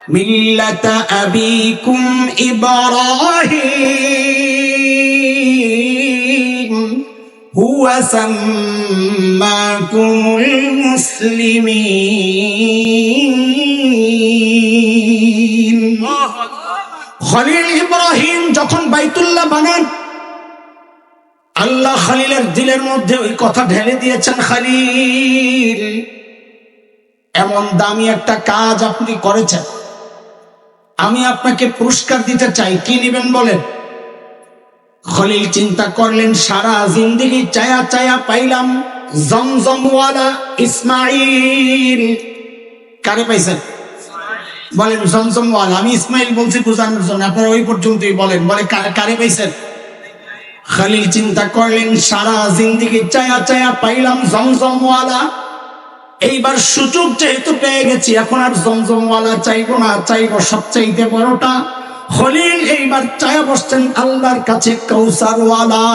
মিল্লাতা আবিকুম ইব্রাহিম হুয়া সাম্মাকুমুল মুসলিমিন। খলিল ইব্রাহিম যখন বাইতুল্লাহ বানান, আল্লাহ খলিলের দিলের মধ্যে ওই কথা ঢেলে দিয়েছেন, খলিল এমন দামি একটা কাজ আপনি করেছেন, আমি আপনাকে পুরস্কার দিতে চাই, কি নেবেন বলেন? খলিল চিন্তা করলেন, সারা জিন্দেগি চায়া চায়া পাইলাম জমজমওয়ালা ইসমাইল। কারে পাইছেন বলেন? জমজমওয়ালা। আমি ইসমাইল বলছি বোঝানোর জন্য, আপনারা ওই পর্যন্তই বলেন। বলে কারে পাইছেন? খলিল চিন্তা করলেন, সারা জিন্দেগি চায়া চায়া পাইলাম জমজমওয়ালা, এইবার সুযোগ যেহেতু পেয়ে গেছি, এখন আর জমজমওয়ালা চাইবো না, চাইবো সবচাইতে বড়টা। খলিল এইবার চায়া বসছেন আল্লাহর কাছে কাউসারওয়ালা।